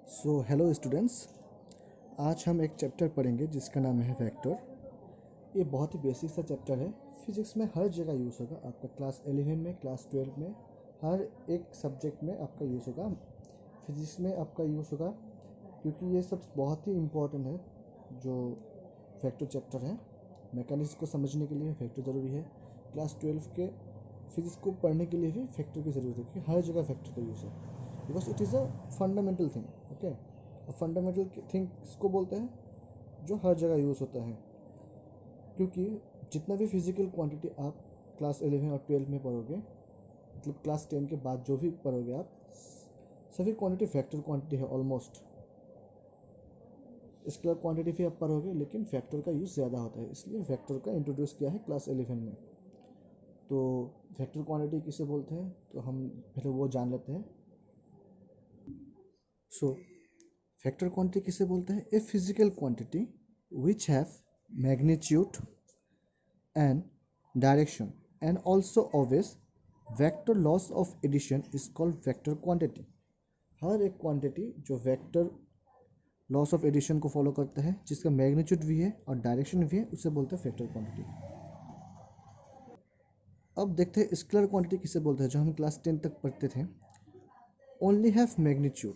So hello students, आज हम एक चैप्टर पढ़ेंगे जिसका नाम है वेक्टर। ये बहुत ही बेसिक सा चैप्टर है। फिजिक्स में हर जगह यूज़ होगा। आपका क्लास 11 में, क्लास 12 में, हर एक सब्जेक्ट में आपका यूज़ होगा। फिजिक्स में आपका यूज़ होगा क्योंकि ये सब बहुत ही इम्पोर्टेंट है। जो वेक्टर चैप्टर है, मैकेनिक्स को समझने के लिए वेक्टर ज़रूरी है। क्लास 12 के फिजिक्स को पढ़ने के लिए भी वेक्टर की ज़रूरत है कि हर जगह वेक्टर का यूज़ है, because it is a fundamental thing. Okay, fundamental things को बोलते हैं जो हर जगह यूज़ होता है, क्योंकि जितना भी फिजिकल क्वांटिटी आप क्लास 11 और 12 में पढ़ोगे, मतलब क्लास 10 के बाद जो भी पढ़ोगे आप, सभी क्वांटिटी वेक्टर क्वांटिटी है ऑलमोस्ट। स्केलर क्वांटिटी भी आप पढ़ोगे, लेकिन वेक्टर का यूज़ ज़्यादा होता है, इसलिए वेक्टर का इंट्रोड्यूस किया है क्लास 11 में। तो वेक्टर क्वांटिटी किसे बोलते हैं, तो हम पहले वो जान लेते हैं। सो वेक्टर क्वांटिटी किसे बोलते हैं? A physical quantity which have magnitude and direction and also always vector laws of addition is called vector quantity. हर एक क्वांटिटी जो वेक्टर लॉस ऑफ एडिशन को फॉलो करता है, जिसका मैग्नीट्यूड भी है और डायरेक्शन भी है, उसे बोलते हैं वेक्टर क्वांटिटी। अब देखते हैं स्केलर क्वांटिटी किसे बोलते हैं, जो हम क्लास 10 तक पढ़ते थे। ओनली हैव मैग्नीट्यूड,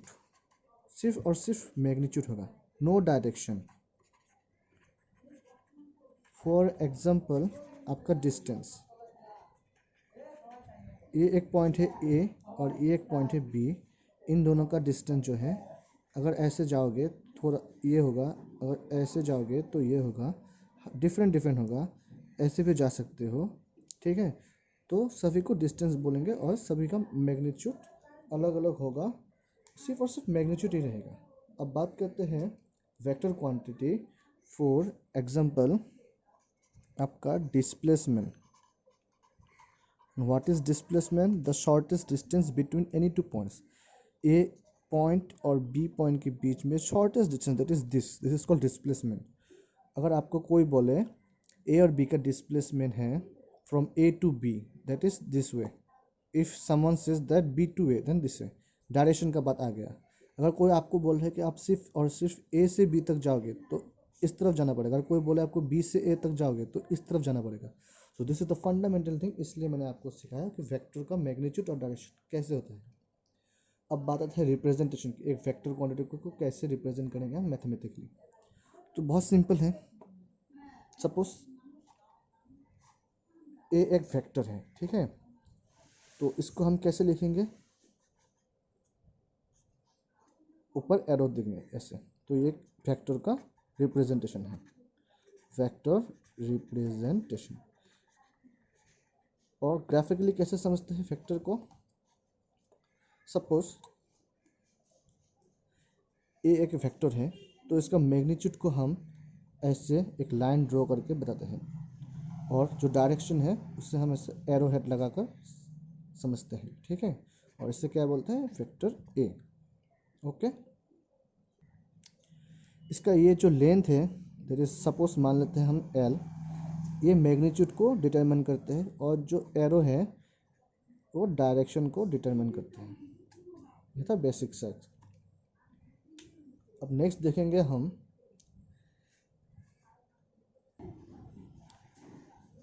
सिर्फ और सिर्फ मैग्नीट्यूड होगा, नो डायरेक्शन। फॉर एग्जाम्पल, आपका डिस्टेंस, ये एक पॉइंट है ए और ये एक पॉइंट है बी। इन दोनों का डिस्टेंस जो है, अगर ऐसे जाओगे थोड़ा ये होगा, अगर ऐसे जाओगे तो ये होगा, डिफरेंट डिफरेंट होगा। ऐसे भी जा सकते हो, ठीक है। तो सभी को डिस्टेंस बोलेंगे और सभी का मैग्नीट्यूड अलग अलग होगा, सिर्फ और सिर्फ मैग्नीट्यूड ही रहेगा। अब बात करते हैं वेक्टर क्वांटिटी। फॉर एग्जांपल, आपका displacement. What is displacement? The shortest distance between any two points. A point और बी पॉइंट के बीच में shortest distance, that is this is called displacement. अगर आपको कोई बोले ए और बी का डिस्प्लेसमेंट है from A to B, that is this way. If someone says that B to A, then this way. Direction का बात आ गया। अगर कोई आपको बोल रहा है कि आप सिर्फ और सिर्फ ए से बी तक जाओगे तो इस तरफ जाना पड़ेगा। अगर कोई बोले आपको बी से ए तक जाओगे तो इस तरफ जाना पड़ेगा। So this is the fundamental thing. इसलिए मैंने आपको सिखाया कि वेक्टर का मैग्नीट्यूड और डायरेक्शन कैसे होता है। अब बात आती है रिप्रेजेंटेशन की। एक वेक्टर क्वांटिटी को कैसे रिप्रेजेंट करेंगे हम मैथमेटिकली, तो बहुत सिंपल है। सपोज ए एक वेक्टर है, ठीक है, तो इसको हम कैसे लिखेंगे? ऊपर एरो देंगे ऐसे, तो ये वेक्टर का रिप्रेजेंटेशन है, वेक्टर रिप्रेजेंटेशन। और ग्राफिकली कैसे समझते हैं वेक्टर को? सपोज ए एक वेक्टर है, तो इसका मैग्नीट्यूड को हम ऐसे एक लाइन ड्रॉ करके बताते हैं, और जो डायरेक्शन है उससे हम ऐसे एरो हेड लगाकर समझते हैं, ठीक है। और इससे क्या बोलते हैं? Vector A. ओके, इसका ये जो लेंथ है, दैट इज सपोज मान लेते हैं हम एल, ये मैग्नीट्यूड को डिटरमिन करते हैं, और जो एरो है वो डायरेक्शन को डिटरमिन करते हैं। ये था बेसिक साइज। अब नेक्स्ट देखेंगे हम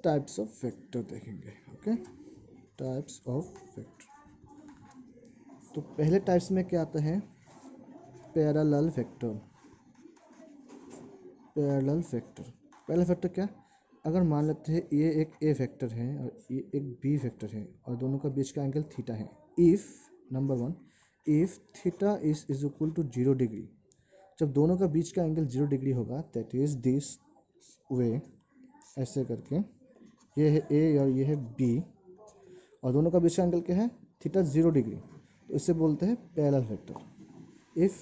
टाइप्स ऑफ वेक्टर देखेंगे। Okay, types of vector. तो पहले टाइप्स में क्या आता है? Parallel vector. Parallel vector, parallel vector क्या? अगर मान लेते हैं ये एक ए वेक्टर है और ये एक बी वेक्टर है, और दोनों का बीच का एंगल थीटा है। If number one, if theta is equal to 0 degree, जब दोनों का बीच का एंगल 0 डिग्री होगा, दैट इज दिस वे, ऐसे करके, ये है ए और ये है बी, और दोनों का बीच का एंगल क्या है? थीटा 0 डिग्री, तो इसे बोलते हैं parallel vector. If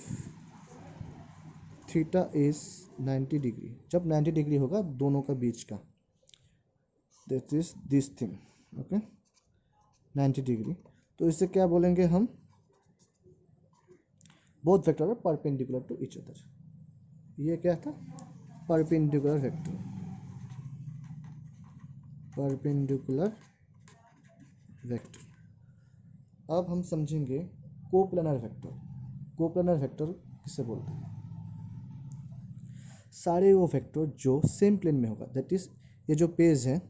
theta is 90 degree, जब 90 डिग्री होगा दोनों का बीच का, that is this thing, okay, 90 degree, तो इसे क्या बोलेंगे हम? Both vector are perpendicular to each other. ये क्या था? Perpendicular vector, perpendicular vector. अब हम समझेंगे कोप्लानर वेक्टर। कोप्लानर वेक्टर किसे बोलते हैं? सारे वो वेक्टर जो सेम प्लेन में होगा, दैट इज ये जो पेज है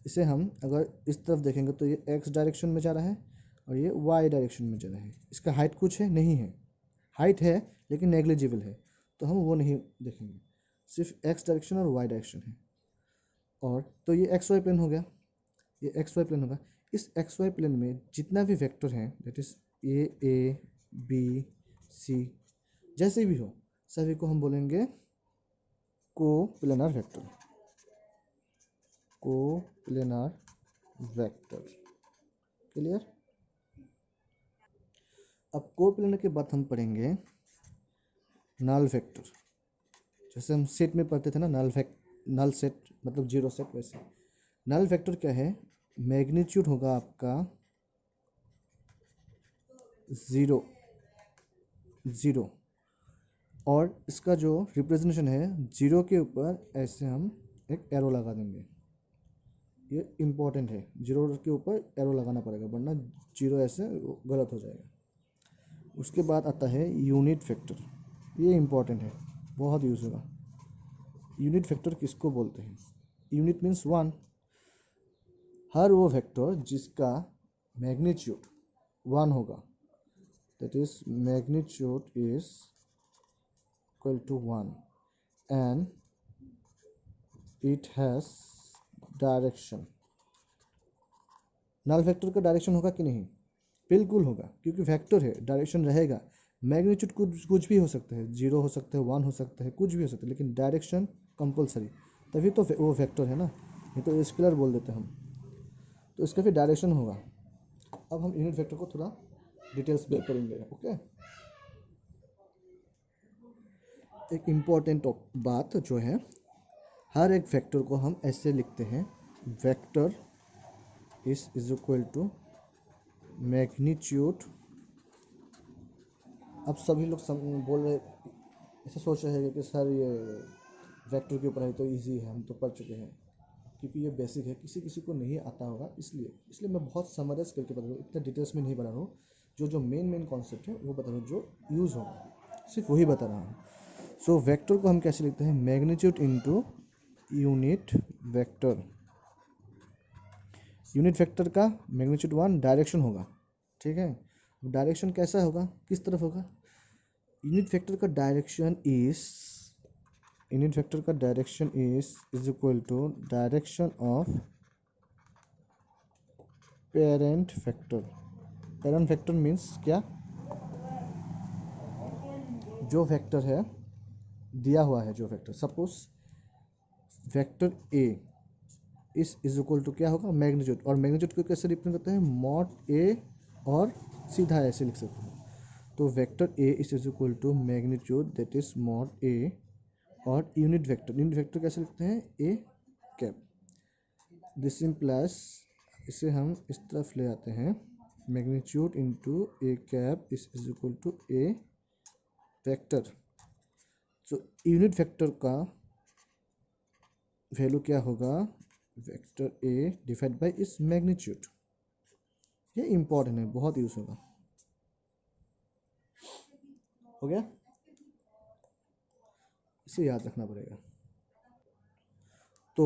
इसे हम अगर इस तरफ देखेंगे तो ये एक्स डायरेक्शन में जा रहा है और ये वाई डायरेक्शन में जा रहा है। इसका हाइट कुछ है नहीं है, हाइट है लेकिन नेग्लिजिबल है, तो हम वो नहीं देखेंगे, सिर्फ एक्स डायरेक्शन और वाई डायरेक्शन है। और तो ये एक्स वाई प्लेन हो गया, ये एक्स वाई प्लेन होगा। इस एक्स वाई प्लेन में जितना भी वेक्टर हैं that is A B C जैसे भी हो सभी को हम बोलेंगे coplanar vector, coplanar vector. Clear? अब कोप्लेनर के बाद हम पढ़ेंगे नल वेक्टर। जैसे हम सेट में पढ़ते थे ना, नल सेट मतलब जीरो सेट, वैसे नल वेक्टर क्या है? मैग्नीट्यूड होगा आपका ज़ीरो ज़ीरो, और इसका जो रिप्रेजेंटेशन है जीरो के ऊपर ऐसे हम एक एरो लगा देंगे। ये इम्पोर्टेंट है, जीरो के ऊपर एरो लगाना पड़ेगा वरना जीरो ऐसे गलत हो जाएगा। उसके बाद आता है यूनिट फैक्टर, ये इम्पोर्टेंट है, बहुत यूज़ होगा। यूनिट फैक्टर किसको बोलते हैं? Unit means one. हर वो फैक्टर जिसका मैग्नीट्यूड वन होगा, that is magnitude is equal to one and it has direction. Null vector का डायरेक्शन होगा कि नहीं? बिल्कुल होगा, क्योंकि वेक्टर है, डायरेक्शन रहेगा। मैग्नीट्यूड कुछ भी हो सकता है, जीरो हो सकता है, वन हो सकता है, कुछ भी हो सकता है, लेकिन डायरेक्शन कंपलसरी, तभी तो वो वेक्टर है ना। ये तो स्केलर बोल देते हैं हम, तो इसका फिर डायरेक्शन होगा। अब हम यूनिट वेक्टर को थोड़ा डिटेल्स में करेंगे। ओके, एक इम्पॉर्टेंट बात जो है, हर एक वेक्टर को हम ऐसे लिखते हैं, vector is equal to magnitude. अब सभी लोग बोल रहे, ऐसे सोच रहे हैं कि सर ये वेक्टर के ऊपर है तो इजी है, हम तो पढ़ चुके हैं, क्योंकि ये बेसिक है, किसी किसी को नहीं आता होगा, इसलिए मैं बहुत समराइज करके बता रहा हूँ, इतना डिटेल्स में नहीं बता रहा हूँ। जो मेन कॉन्सेप्ट है वो बता रहा हूँ, जो यूज़ होगा सिर्फ वही बता रहा हूँ। सो वेक्टर को हम कैसे लिखते हैं? Magnitude into unit vector. Unit vector का मैग्नीट्यूड वन, डायरेक्शन होगा, ठीक है। डायरेक्शन कैसा होगा, किस तरफ होगा? यूनिट वेक्टर का direction is equal to direction of parent vector. Parent vector means क्या? जो वेक्टर है दिया हुआ है, जो vector, suppose vector A is equal to क्या होगा? मैग्नीट्यूड। और मैग्नीट्यूड को कैसे रिप्रेजेंट करते हैं? मॉड ए, और सीधा ऐसे लिख सकते हैं। तो vector A is equal to magnitude that is mod A, और यूनिट वेक्टर कैसे लिखते हैं? A cap. दिस इम्प्लाइज, इसे हम इस तरफ ले आते हैं, magnitude into A cap is equal to A vector. तो यूनिट वेक्टर का वैल्यू क्या होगा? वेक्टर ए डिवाइड बाय इस मैग्नीट्यूड। ये इंपॉर्टेंट है, बहुत यूज होगा। हो गया, इसे याद रखना पड़ेगा। तो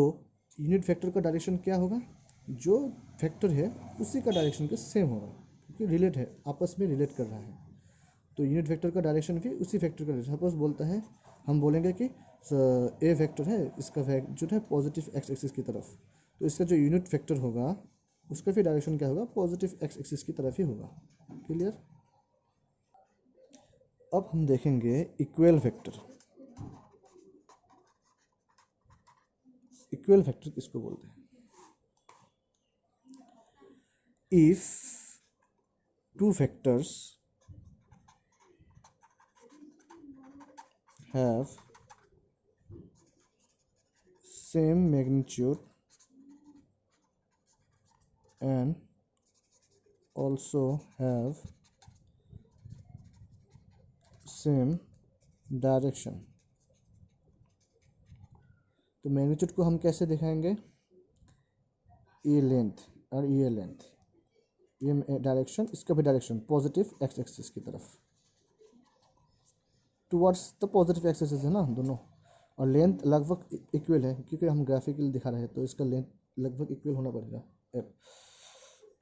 यूनिट वेक्टर का डायरेक्शन क्या होगा? जो वेक्टर है उसी का डायरेक्शन के सेम होगा, क्योंकि रिलेट है, आपस में रिलेट कर रहा है। तो यूनिट वेक्टर का डायरेक्शन भी उसी वेक्टर का डायरेक्शन। सपोज बोलता है, हम बोलेंगे कि ए वेक्टर है, इसका जो है पॉजिटिव एक्स एक्सिस की तरफ, तो इसका जो यूनिट वेक्टर होगा उसका फिर डायरेक्शन क्या होगा? पॉजिटिव एक्स एक्सिस की तरफ ही होगा। क्लियर? अब हम देखेंगे इक्वल वेक्टर। इक्वल वेक्टर किसको बोलते हैं? If two vectors have same magnitude and also have same direction। तो मैग्नीट्यूड को हम कैसे दिखाएंगे? ये लेंथ और ये लेंथ, ये डायरेक्शन, इसका भी डायरेक्शन पॉजिटिव एक्स एक्सिस की तरफ। टुवर्ड्स द पॉजिटिव एक्सेस है ना दोनों, और लेंथ लगभग इक्वल है क्योंकि हम ग्राफिकली दिखा रहे हैं तो इसका लेंथ लगभग इक्वल होना पड़ेगा एफ।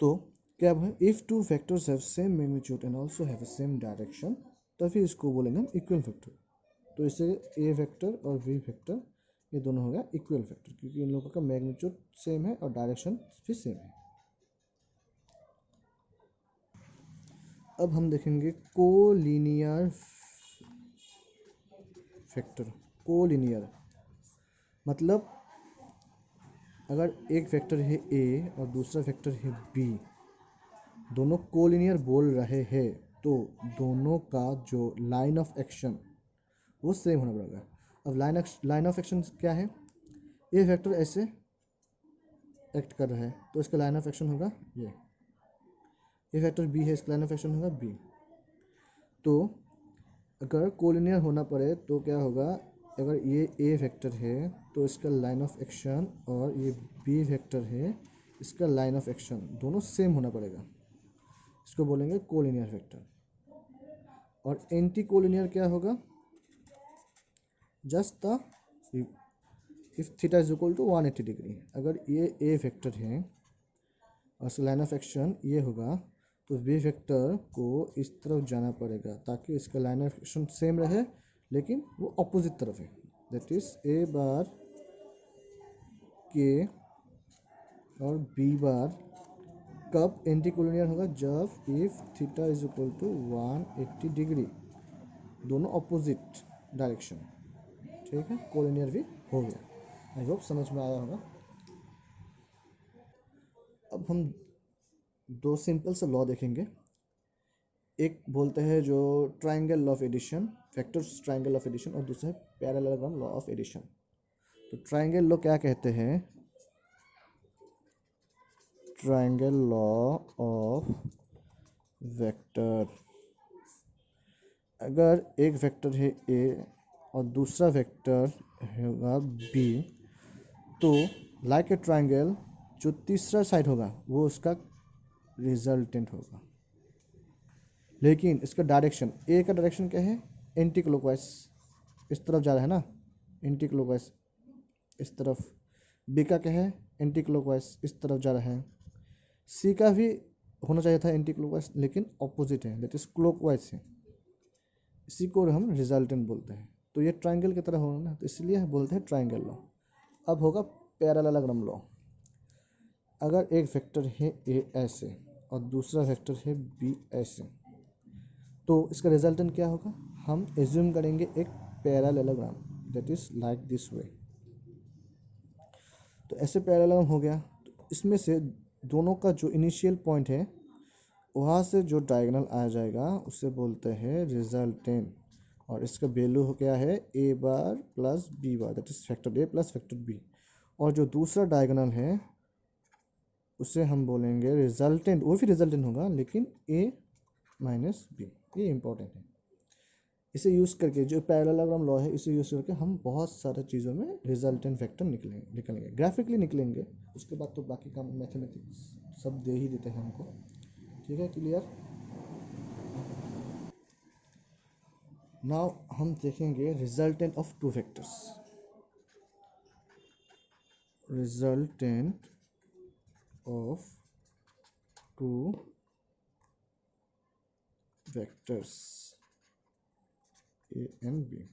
तो क्या है, if two vectors have same magnitude and also have same direction, तो फिर इसको बोलेंगे हम इक्वल वेक्टर। तो इससे ए वेक्टर और वी वेक्टर ये दोनों हो गया इक्वल वेक्टर क्योंकि इन लोगों का मैग्नीट्यूड सेम है और डायरेक्शन भी सेम है। अब हम देखेंगे कोलिनियर वेक्टर। कोलिनियर मतलब अगर एक वेक्टर है ए और दूसरा वेक्टर है बी, दोनों कोलिनियर बोल रहे हैं तो दोनों का जो लाइन ऑफ एक्शन वो सेम होना पड़ेगा। अब लाइन ऑफ एक्शन क्या है, ए वेक्टर ऐसे एक्ट कर रहा है तो इसका लाइन ऑफ एक्शन होगा ये वेक्टर बी है, इसका लाइन ऑफ एक्शन होगा बी। तो अगर कोलिनियर होना पड़े तो क्या होगा, अगर ये ए वेक्टर है तो इसका लाइन ऑफ एक्शन और ये बी वेक्टर है इसका लाइन ऑफ एक्शन दोनों सेम होना पड़ेगा, इसको बोलेंगे कोलिनियर वेक्टर। और एंटी कोलिनियर क्या होगा, just the if theta is equal to 180 degree. अगर ये ए वेक्टर है और इसका लाइन ऑफ एक्शन ये होगा तो बी वेक्टर को इस तरफ जाना पड़ेगा ताकि इसका लाइन ऑफ एक्शन सेम रहे लेकिन वो अपोजिट तरफ है। दैट इज ए बार के और बी बार कब एंटी कोलिनियर होगा, जब if theta is equal to 180 degree, दोनों अपोजिट डायरेक्शन। ठीक है, कोलिनियर भी हो गया। आई होप समझ में आया होगा। अब हम दो सिंपल से लॉ देखेंगे। एक बोलते हैं जो triangle law of addition, vectors triangle of addition, और दूसरा है पैरेललोग्राम लॉ ऑफ एडिशन। तो ट्रायंगल लॉ क्या कहते हैं, ट्रायंगल लॉ ऑफ वेक्टर। अगर एक वेक्टर है ए और दूसरा वेक्टर होगा बी, तो लाइक ए ट्रायंगल जो तीसरा साइड होगा वो उसका रिजल्टेंट होगा। लेकिन इसका डायरेक्शन, ए का डायरेक्शन क्या है, एंटी क्लॉकवाइज, इस तरफ जा रहा है ना, एंटी क्लॉकवाइज इस तरफ। बी का क्या है, एंटी क्लॉकवाइज इस तरफ जा रहा है। सी का भी होना चाहिए था एंटी क्लॉकवाइज लेकिन ऑपोजिट है, दैट इज क्लॉकवाइज है। इसी को हम रिजल्टेंट बोलते हैं। तो ये ट्रायंगल की तरह होना ना, तो इसलिए हम बोलते हैं ट्रायंगल लॉ। अब होगा पैरेललोग्राम लॉ। अगर एक वेक्टर है ए ऐसे और दूसरा वेक्टर है बी ऐसे, तो इसका रिजल्टेंट क्या होगा, हम एज्यूम करेंगे एक parallelogram, that is like this way. तो ऐसे पैरेललोग्राम हो गया। तो इसमें से दोनों का जो इनिशियल पॉइंट है वहाँ से जो डायगोनल आ जाएगा उसे बोलते हैं रिजल्टेंट, और इसका वैल्यू हो क्या है, A bar plus B bar, that is factor A plus factor B. और जो दूसरा डायगोनल है उसे हम बोलेंगे रिजल्टेंट, वो भी रिजल्टेंट होगा लेकिन ए माइनस बी। ये इंपॉर्टेंट है। इसे यूज़ करके, जो पैरेललोग्राम लॉ है इसे यूज़ करके हम बहुत सारे चीज़ों में रिजल्टेंट वेक्टर निकलेंगे ग्राफिकली निकलेंगे। उसके बाद तो बाकी काम मैथमेटिक्स सब दे ही देते हैं हमको। ठीक है, क्लियर। नाउ हम देखेंगे resultant of two vectors. Resultant of two vectors A and B.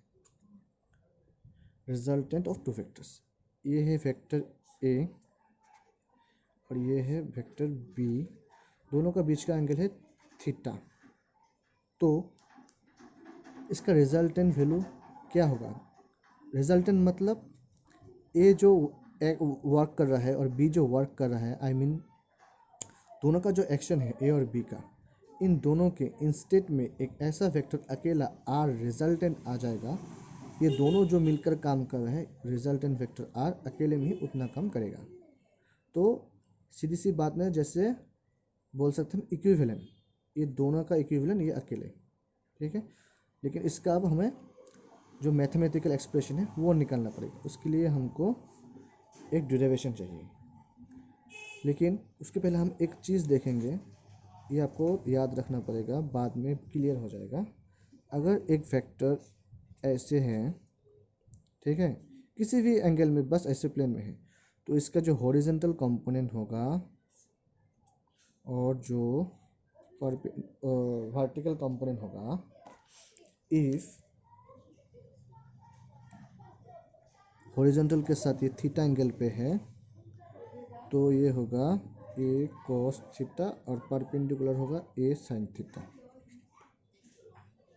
Resultant of two vectors, ये है वेक्टर ए और ये है वेक्टर बी, दोनों का बीच का एंगल है थीटा। तो इसका रिजल्टेंट वैल्यू क्या होगा, रिजल्टेंट मतलब ए जो एक वर्क कर रहा है और बी जो वर्क कर रहा है, आई मीन दोनों का जो एक्शन है ए और बी का, इन दोनों के इंस्टेड में एक ऐसा वेक्टर अकेला आर रिजल्टेंट आ जाएगा। ये दोनों जो मिलकर काम कर रहे हैं, रिजल्टेंट वेक्टर आर अकेले में ही उतना काम करेगा। तो सीधी सी बात में जैसे बोल सकते हैं इक्विवेलेंट, ये दोनों का इक्विवेलेंट ये अकेले। ठीक है, लेकिन इसका अब हमें जो मैथमेटिकल एक्सप्रेशन है वो निकालना पड़ेगा। उसके लिए हमको एक डेरिवेशन चाहिए, लेकिन उसके पहले हम एक चीज़ देखेंगे, ये आपको याद रखना पड़ेगा, बाद में क्लियर हो जाएगा। अगर एक वेक्टर ऐसे है, ठीक है, किसी भी एंगल में, बस ऐसे प्लेन में है, तो इसका जो हॉरिजेंटल कंपोनेंट होगा और जो वर्टिकल कंपोनेंट होगा, इफ हॉरिजॉन्टल के साथ ये थीटा एंगल पे है तो ये होगा ए कॉस थीटा और परपेंडिकुलर होगा ए साइन थीटा।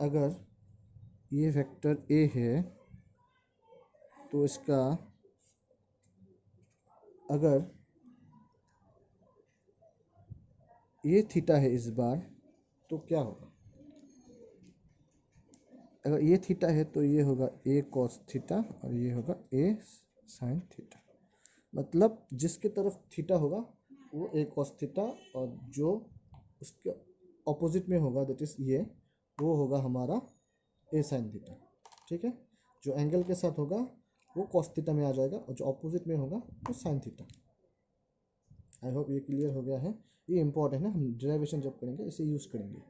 अगर ये वेक्टर ए है तो इसका, अगर ये थीटा है इस बार तो क्या होगा, अगर ये थीटा है तो ये होगा ए कॉस थीटा और ये होगा ए साइन थीटा। मतलब जिसके तरफ थीटा होगा वो ए कॉस थीटा और जो उसके ऑपोजिट में होगा दैट इज ये, वो होगा हमारा ए साइन थीटा। ठीक है, जो एंगल के साथ होगा वो कॉस थीटा में आ जाएगा और जो ऑपोजिट में होगा वो साइन थीटा। आई होप ये क्लियर हो गया है। ये इंपॉर्टेंट है, हम डेरिवेशन जब करेंगे इसे यूज़ करेंगे।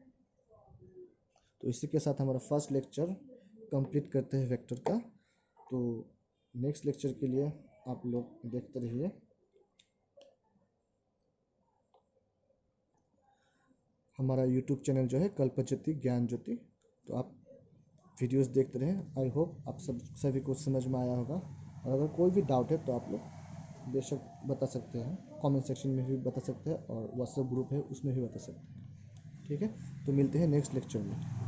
तो इसी के साथ हमारा फर्स्ट लेक्चर कंप्लीट करते हैं वेक्टर का। तो नेक्स्ट लेक्चर के लिए आप लोग देखते रहिए। हमारा यूट्यूब चैनल जो है कल्पज्योति ज्ञान ज्योति, तो आप वीडियोस देखते रहें। आई होप आप सभी को समझ में आया होगा, और अगर कोई भी डाउट है तो आप लोग बेशक बता सकते हैं, कमेंट सेक्शन में भी बता सकते हैं और व्हाट्सएप ग्रुप है उसमें भी बता सकते हैं। ठीक है, तो मिलते हैं नेक्स्ट लेक्चर में।